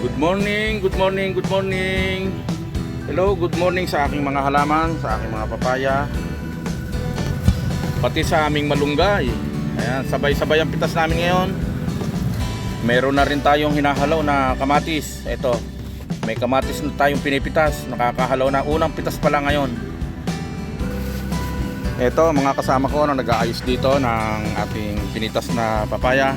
Good morning, good morning, good morning. Hello, good morning sa aking mga halaman, sa aking mga papaya, pati sa aming malunggay. Ayan, sabay-sabay ang pitas namin ngayon. Meron na rin tayong hinahalaw na kamatis. Ito, may kamatis na tayong pinipitas. Nakakahalaw na, unang pitas pa lang ngayon. Ito, mga kasama ko na nag-aayos dito ng ating pinitas na papaya.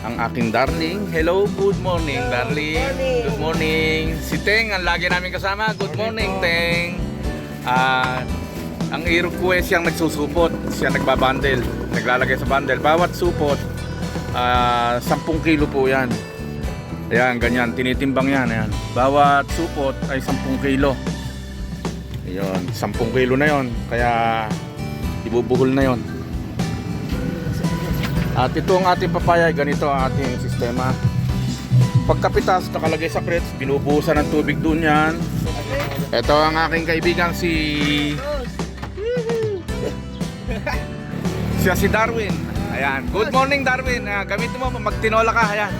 Ang aking darling. Hello, good morning, darling. Good morning. Si Teng, ang lagi namin kasama. Good morning, Teng. Ang i-request siyang nagsusupot. Siya nagbabundle. Naglalagay sa bundle. Bawat supot, 10 kilo po yan. Ayan, ganyan. Tinitimbang yan. Ayan. Bawat supot ay 10 kilo. Ayan, 10 kilo na yon. Kaya, ibubuhol na yon. At ito ang ating papaya, ganito ang ating sistema. Pagkapitas, nakalagay sa crates, binubuhusan ng tubig dun yan. Ito ang aking kaibigan si si Darwin. Ayan. Good morning, Darwin. Gamitin mo, magtinola ka. Ayan.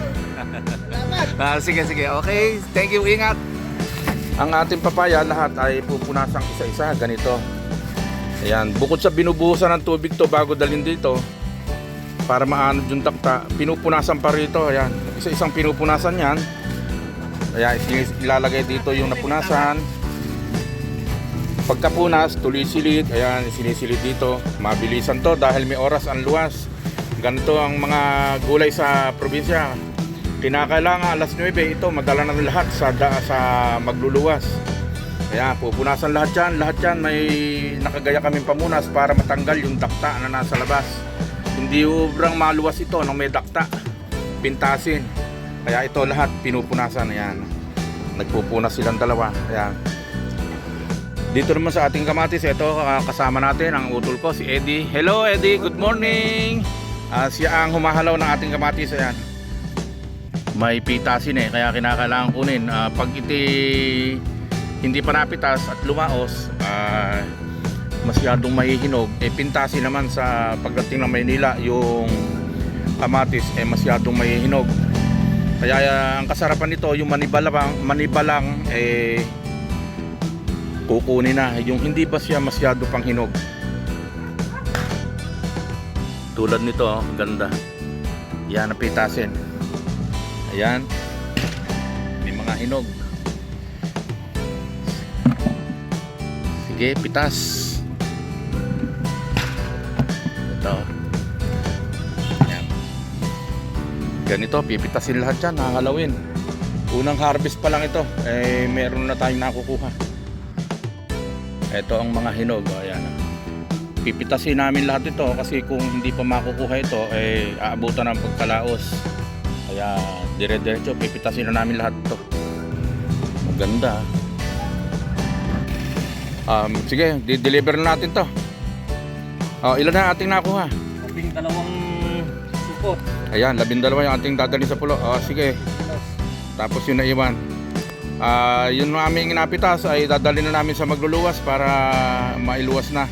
Sige, okay. Thank you, ingat. Ang ating papaya, lahat ay pupunasang isa-isa, ganito. Ayan. Bukod sa binubuhusan ng tubig to bago dalhin dito, para maanod yung takta, pinupunasan pa rito. Ayan, isa-isang pinupunasan yan. Ayan, ilalagay dito yung napunasan. Pagkapunas, tuloy silid. Ayan, sinisilid dito. Mabilisan to dahil may oras ang luwas. Ganito ang mga gulay sa probinsya. Kinakailangan alas 9 ito madala na lahat sa magluluwas. Ayan, pupunasan lahat yan. May nakagaya kaming pamunas para matanggal yung dakta na nasa labas. Hindi ubrang maluwas ito nung may dakta, pintasin. Kaya ito lahat pinupunasan. Ayan, nagpupunas silang dalawa. Ayan. Dito naman sa ating kamatis, ito kasama natin ang utol ko, si Eddie. Hello Eddie, good morning. Siya ang humahalaw ng ating kamatis. Ayan, may pitasin kaya kinakailangan kunin. Pag hindi pa napitas at lumaos, masyadong mahihinog, pintasin naman sa pagdating ng Maynila yung kamatis masyadong mahihinog. Kaya ang kasarapan nito, yung manibalang kukunin na, yung hindi pa siya masyado pang hinog. Tulad nito, ganda. Yan, napitasin. Ayan, may mga hinog. Sige, pitas. Ayan. Ganito, pipitasin lahat yan, hahalawin. Unang harvest pa lang ito, meron na tayong nakukuha. Ito ang mga hinog. Ayan. Pipitasin namin lahat ito kasi kung hindi pa makukuha ito, aabutan ng pagkalaos. Kaya dire-diretso pipitasin na namin lahat ito. Maganda. Sige, di-deliver na natin to. Ilan na ating nakuha? 12 supot. Ayan, 12 yung ating dadalhin sa pulo. Sige. Tapos yung naiwan. Yun ang aming napitas ay dadalhin na namin sa magluluwas para mailuwas na.